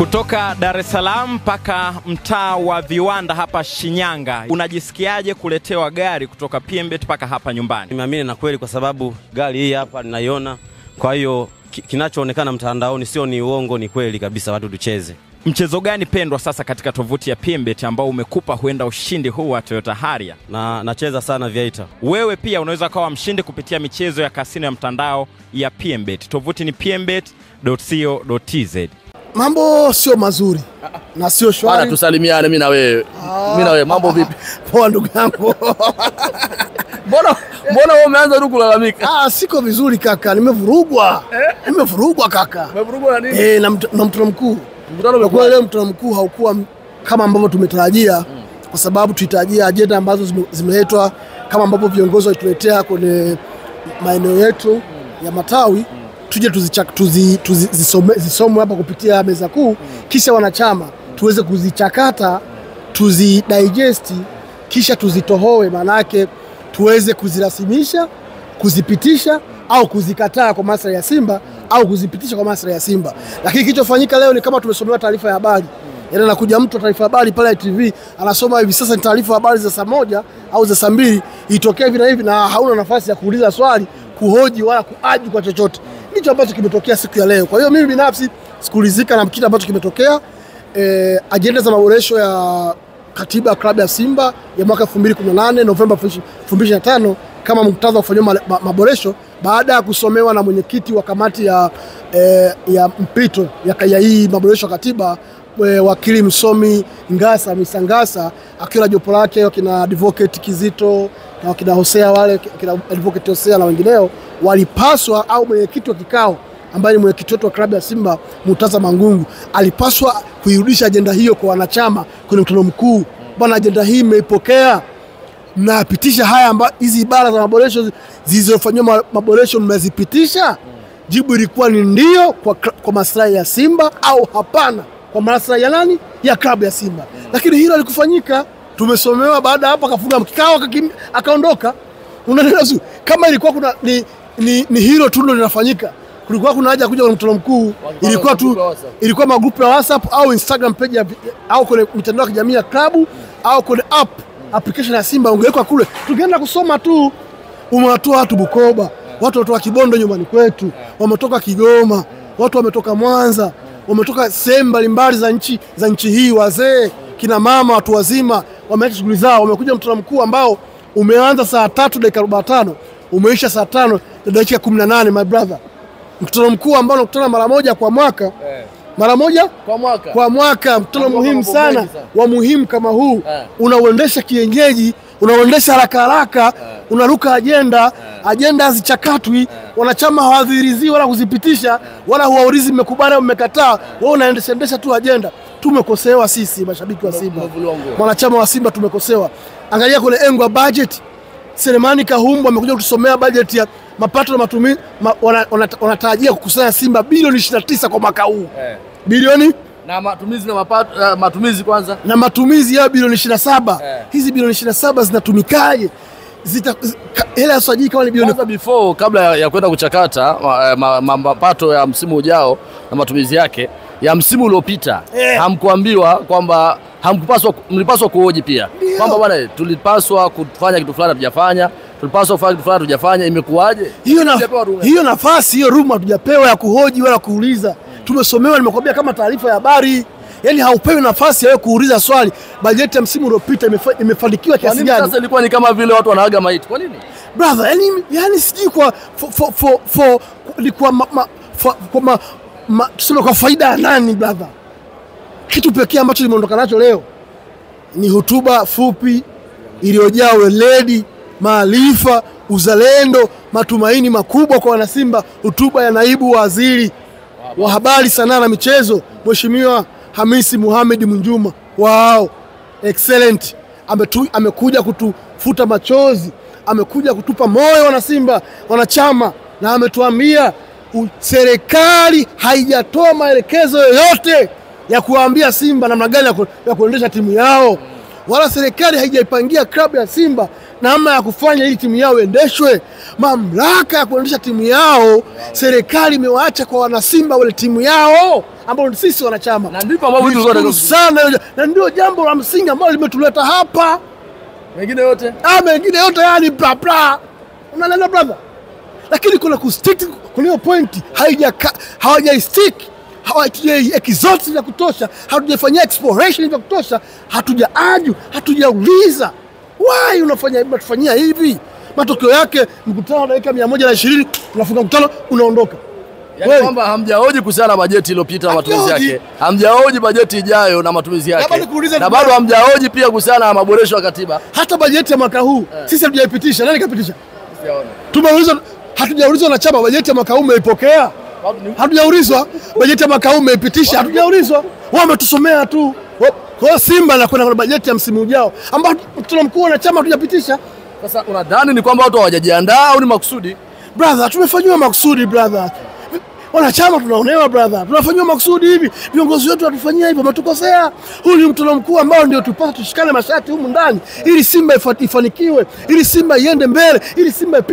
Kutoka Dar es Salaam mpaka mtaa wa Viwanda hapa Shinyanga, unajisikiaje kuletewa gari kutoka PMbet mpaka hapa nyumbani? Nimeamini na kweli kwa sababu gari hii hapa ninaiona. Kwa hiyo kinachoonekana mtandaoni sio ni uongo, ni kweli kabisa, watu tucheze. Mchezo gani pendwa sasa katika tovuti ya PMbet ambao umekupa huenda ushindi huu wa Toyota Harrier? Nacheza sana Viator. Wewe pia unaweza kuwa mshindi kupitia michezo ya kasino ya mtandao ya PMbet. Tovuti ni pmbet.co.tz. Mambo sio mazuri na sio shwari. Bana tusalimiane mimi na wewe. Mimi na wewe mambo vipi? Poa ndugu yangu. Mbona wewe umeanza tu kulalamika? Siko vizuri kaka, nimevurugwa. Nimevurugwa kaka. Umevurugwa na nini? Na mkutano mkuu. Kwa leo mkutano mkuu haukuwa kama ambavyo tumetarajia, kwa sababu tulitarajia ajenda ambazo zimeletwa kama ambavyo viongozi walituletea kwenye maeneo yetu ya matawi, tuje zisomwe hapa kupitia meza kuu, kisha wanachama tuweze kuzichakata, tuzidigest, kisha tuzitohoe, maana yake tuweze kuzirasimisha, kuzipitisha au kuzikataa kwa maslahi ya Simba au kuzipitisha kwa maslahi ya Simba. Lakini kilichofanyika leo ni kama tumesomewa taarifa ya habari. Yaani anakuja mtu taarifa ya habari pale TV, anasoma hivi sasa ni taarifa ya habari za saa 1 au za saa 2, itokea hivi na hivi, na hauna nafasi ya kuuliza swali, kuhoji wala kuaji kwa chochote. Ndicho ambacho kimetokea siku ya leo. Kwa hiyo mimi binafsi sikulizika na kile ambacho kimetokea. Ajenda za maboresho ya katiba ya klabu ya Simba ya mwaka 2018 Novemba 2025 kama muktadha wa kufanywa maboresho baada ya kusomewa na mwenyekiti wa kamati ya mpito ya hii maboresho ya katiba, wakili msomi Misangasa akiwa jopo lake wakina Advocate Kizito na wakina Hosea, wale kina Advocate Hosea na wengineo, walipaswa, au mwenyekiti wa kikao ambaye ni mwenyekiti wetu wa klabu ya Simba Murtaza Mangungu alipaswa kuirudisha ajenda hiyo kwa wanachama kwenye mkutano mkuu. Bwana, ajenda hii mmeipokea, mnapitisha haya hizi ibara za maboresho zilizofanywa maboresho mnazipitisha? Jibu ilikuwa ni ndio kwa maslahi ya Simba, au hapana kwa maslahi ya nani? Ya klabu ya Simba. Lakini hilo halikufanyika. Tumesomewa, baada hapo akafunga kikao akaondoka. Unaelewa? Kama ilikuwa kuna ni hilo tu ndio linafanyika, kulikuwa kuna haja kuja kwa mkutano mkuu. Ilikuwa magrupu ya WhatsApp au Instagram page au kwenye mitandao ya kijamii ya klabu au kwenye application ya Simba, ungewekwa kule, tungeenda kusoma tu. Umewatoa watu Bukoba, watu watoka Kibondo nyumbani kwetu, wametoka Kigoma, watu wametoka Mwanza, wametoka sehemu mbalimbali za nchi hii, wazee, kina mama, watu wazima, wameacha shughuli zao, wamekuja mkutano mkuu ambao umeanza saa 3:45, umeisha saa 5:18, my brother. Mkutano mkuu ambao unakutana mara moja kwa mwaka. Mara moja kwa mwaka, mkutano muhimu sana, wa muhimu kama huu, unauendesha kienyeji, unauendesha haraka, unaruka ajenda hazichakatwi, wanachama hawadhirizi wala kuzipitisha wala huwaulizi mmekubali au mmekataa, wewe unaendesha tu ajenda. Tumekosewa sisi mashabiki wa Simba, wanachama wa Simba tumekosewa. Angalia kwenye engo ya budget, Selemani Kahumbu amekuja kutusomea budget ya mapato na matumizi, wanatarajia kukusanya Simba bilioni 29 kwa mwaka huu. Bilioni na matumizi na mapato, matumizi kwanza na matumizi ya bilioni 27. Hizi bilioni 27 zinatumikaje? Hela ya sajili kama ni bilioni before, kabla ya kwenda kuchakata mapato ya msimu ujao na matumizi yake ya msimu uliopita, hamkuambiwa kwamba mlipaswa kuhoji pia kwamba bwana tulipaswa kufanya kitu fulani hatujafanya, tulipaswa kufanya kitu fulani hatujafanya, imekuaje? Hiyo nafasi, hiyo room hatujapewa ya kuhoji wala kuuliza. Tumesomewa, nimekwambia, kama taarifa ya habari. Yaani haupewi nafasi ya kuuliza swali, bajeti ya msimu uliopita imefanikiwa kiasi gani? Sasa ilikuwa ni kama vile watu wanaaga maiti. Kwa nini? Brother, yani siji tuseme kwa faida ya nani brother? Kitu pekee ambacho limeondoka nacho leo ni hotuba fupi iliyojaa weledi, maarifa, uzalendo, matumaini makubwa kwa wanasimba. Hotuba ya naibu waziri wa habari, sanaa na michezo, Mheshimiwa Hamisi Mohamed Mwinjuma. Wow, excellent. Amekuja kutufuta machozi, amekuja kutupa moyo wanasimba, wanachama, na ametuambia serikali haijatoa maelekezo yoyote ya kuambia Simba namna gani ya kuendesha timu yao, wala serikali haijaipangia klabu ya Simba namna ya kufanya ili timu yao iendeshwe. Mamlaka ya kuendesha timu yao serikali imewaacha kwa wanasimba wale timu yao ambao sisi wanachama. Na ndipo ambao vitu zote sana, na ndio jambo la msingi ambalo limetuleta hapa. mengine yote yani bla bla. Unaelewa brother? Lakini kuna kustick kuna point hawajastick, exhaust ya kutosha, hatujafanyia exploration ya kutosha, hatujauliza why unatufanyia hivi. Matokeo yake mkutano dakika 120 unafunga mkutano unaondoka. Yaani kwamba hamjahoji kuhusiana na bajeti iliyopita na matumizi yake. Hamjahoji bajeti ijayo na matumizi yake. Na bado hamjahoji pia kuhusiana na maboresho ya katiba. Hata bajeti ya mwaka huu sisi hatujaipitisha. Nani kapitisha? Hatujaulizwa na chama bajeti ya mwaka huu umeipokea. Hatujaulizwa bajeti ya mwaka huu umeipitisha. Hatujaulizwa. Wao wametusomea tu. Kwa Simba na kuna bajeti ya msimu ujao ambao tunamkuu na chama hatujapitisha. Sasa unadhani ni kwamba watu hawajajiandaa au ni makusudi? Brother, tumefanywa makusudi brother. Wanachama tunaonewa brother. Tunafanywa makusudi hivi. Viongozi wetu watufanyia hivyo, wametukosea. Huyu ni mkutano mkuu ambao ndio tupasa tushikane mashati humu ndani ili Simba ifanikiwe, ili Simba iende mbele, ili Simba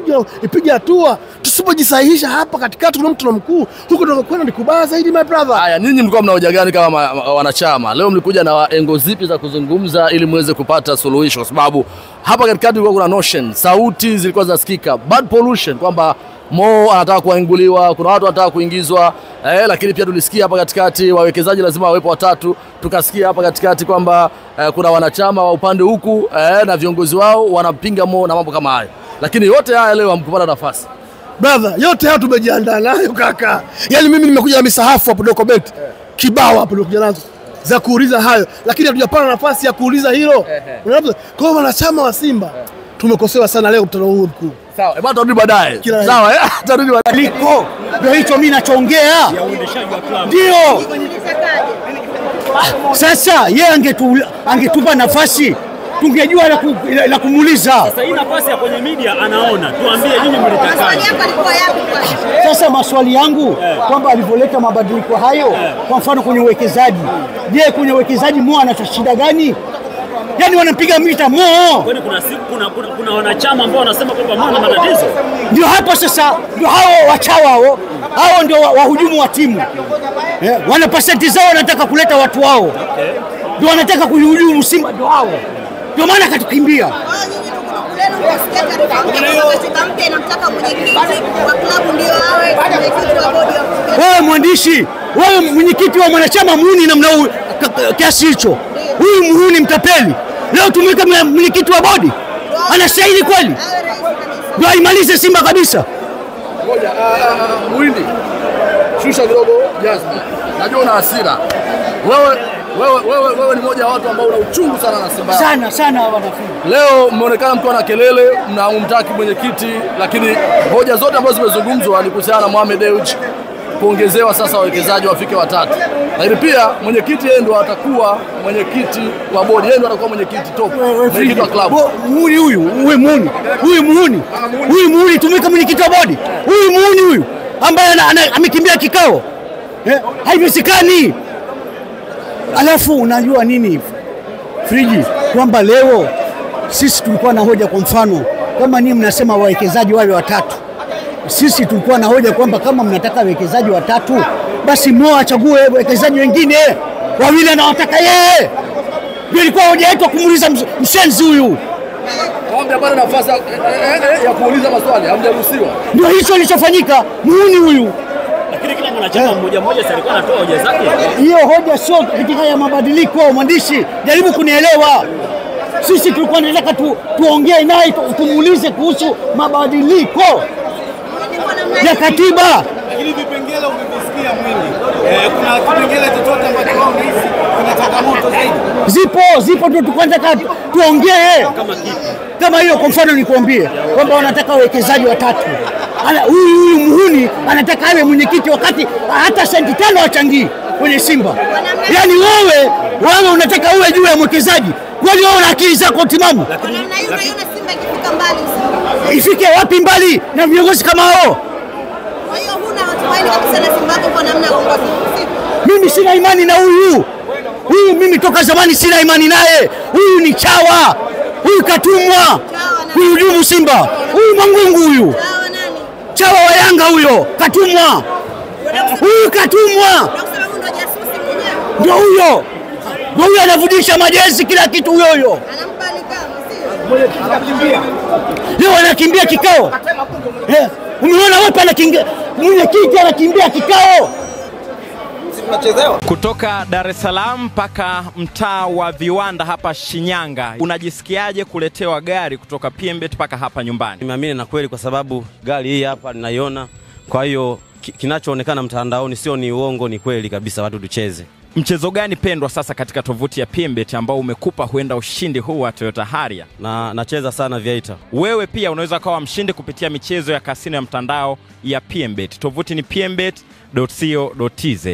ipige hatua. Tusipojisahihisha hapa katikati kuna mkutano mkuu, huko tunakwenda ni kubaya zaidi my brother. Haya, ninyi mlikuwa mna hoja gani kama wanachama? Leo mlikuja na engo zipi za kuzungumza ili muweze kupata suluhisho? Kwa sababu hapa katikati kulikuwa kuna notion, sauti zilikuwa zinasikika, bad pollution, kwamba Mo anataka kuinguliwa, kuna watu wanataka kuingizwa, lakini pia tulisikia hapa katikati wawekezaji lazima wawepo watatu. Tukasikia hapa katikati kwamba kuna wanachama wa upande huku na viongozi wao wanapinga Mo na mambo kama hayo. Lakini yote haya leo hamkupata nafasi. Brother, yote haya tumejiandaa nayo kaka. Yaani mimi nimekuja na misahafu hapo document. Kibao hapo nimekuja nazo za kuuliza hayo, lakini hatujapata nafasi ya kuuliza hilo. Unaona? Kwa wanachama wa Simba tumekosewa sana leo mkutano huu mkuu. Sawa, hebu turudi baadaye. Sawa, turudi baadaye. Liko ndio hicho mimi nachoongea. Ndio. Sasa yeye angetupa nafasi tungejua la kumuuliza. Sasa hii nafasi ya kwenye media anaona. Tuambie nini mlitakaje. Sasa maswali yangu kwamba alivyoleta mabadiliko hayo kwa mfano kwenye uwekezaji. Je, kwenye uwekezaji Mo ana shida gani? Yaani wanampiga mita Mo. Kwani kuna wanachama ambao wanasema kwamba Mo ana matatizo? Ndio hapo sasa, ndio hao wachawa hao ndio wahujumu wa timu. Wana pasenti zao wanataka kuleta watu wao. Ndio wanataka kuhujumu Simba ndio hao. Ndio maana katukimbia. Wewe mwandishi, wewe mwenyekiti wa mwanachama muhuni namna kiasi hicho. Huyu muhuni mtapeli. Leo tumeweka mwenyekiti wa bodi. Anastahili kweli? Ndio aimalize Simba kabisa. Ngoja, Muhindi. Shusha kidogo Jasmine. Najua una hasira. Wewe ni mmoja wa watu ambao una uchungu sana na Simba. Sana wanafunzi. Leo mmeonekana mkiwa na kelele na humtaki mwenyekiti, lakini hoja zote ambazo zimezungumzwa ni kuhusiana na Mohamed Dewji kuongezewa sasa wawekezaji wafike watatu. Lakini pia mwenyekiti yeye ndo atakuwa mwenyekiti wa bodi, yeye ndo atakuwa mwenyekiti top, mwenyekiti wa klabu. Muhuni huyu muhuni tumeka mwenyekiti wa bodi. Huyu muhuni huyu ambaye amekimbia kikao. Haiwezekani. Alafu unajua nini Friji, kwamba leo sisi tulikuwa na hoja, kwa mfano kama ninyi mnasema wawekezaji wawe watatu, sisi tulikuwa na hoja kwamba kama mnataka wawekezaji watatu basi Mo achague wawekezaji wengine wawili anawataka yeye. Ndio ilikuwa hoja yetu kumuuliza mshenzi huyu. Hamjapata nafasi ya kuuliza maswali, hamjaruhusiwa. Ndio hicho kilichofanyika. Muhuni huyu. Lakini kila mwanachama mmoja sasa alikuwa anatoa hoja zake. Hiyo hoja sio katika ya mabadiliko. Mwandishi, jaribu kunielewa. Sisi tulikuwa tunataka tuongee naye tumuulize kuhusu mabadiliko ya katiba. Lakini vipengele umevisikia Mwingi. Kuna vipengele chochote ambacho wao unahisi kuna changamoto zaidi? Zipo ndio tunataka tuongee. Kama hiyo kwa mfano nikuambie kwamba wanataka wawekezaji watatu. Huyu muhuni anataka awe mwenyekiti wakati hata senti 5 wachangii kwenye Simba. Yaani wewe unataka uwe juu ya mwekezaji. Kwani wewe una akili zako timamu? Kwa namna hiyo unaiona Simba ikifika mbali usiku. Ifike wapi mbali na viongozi kama hao? Kwa hiyo huna matumaini kabisa na Simba kwa namna ya uongozi. Mimi sina imani na huyu. Mimi toka zamani sina imani naye. Huyu ni chawa. Huyu katumwa. kuhujumu Simba. Huyu Mangungu huyu. Chawa wa Yanga huyo, katumwa. Huyu katumwa. Ndio huyo. Ndio huyo anavudisha majezi kila kitu huyo huyo. Leo anakimbia kikao. Umeona wapi anakimbia? Mwenyekiti anakimbia kikao. Kutoka Dar es Salaam mpaka mtaa wa Viwanda hapa Shinyanga, unajisikiaje kuletewa gari kutoka PMbet mpaka hapa nyumbani? Nimeamini na kweli kwa sababu gari hii hapa ninaiona. Kwa hiyo kinachoonekana mtandaoni sio ni uongo, ni kweli kabisa, watu tucheze. Mchezo gani pendwa sasa katika tovuti ya PMbet ambao umekupa huenda ushindi huu wa Toyota Harrier? Nacheza sana Viator. Wewe pia unaweza kuwa mshindi kupitia michezo ya kasino ya mtandao ya PMbet. Tovuti ni pmbet.co.tz.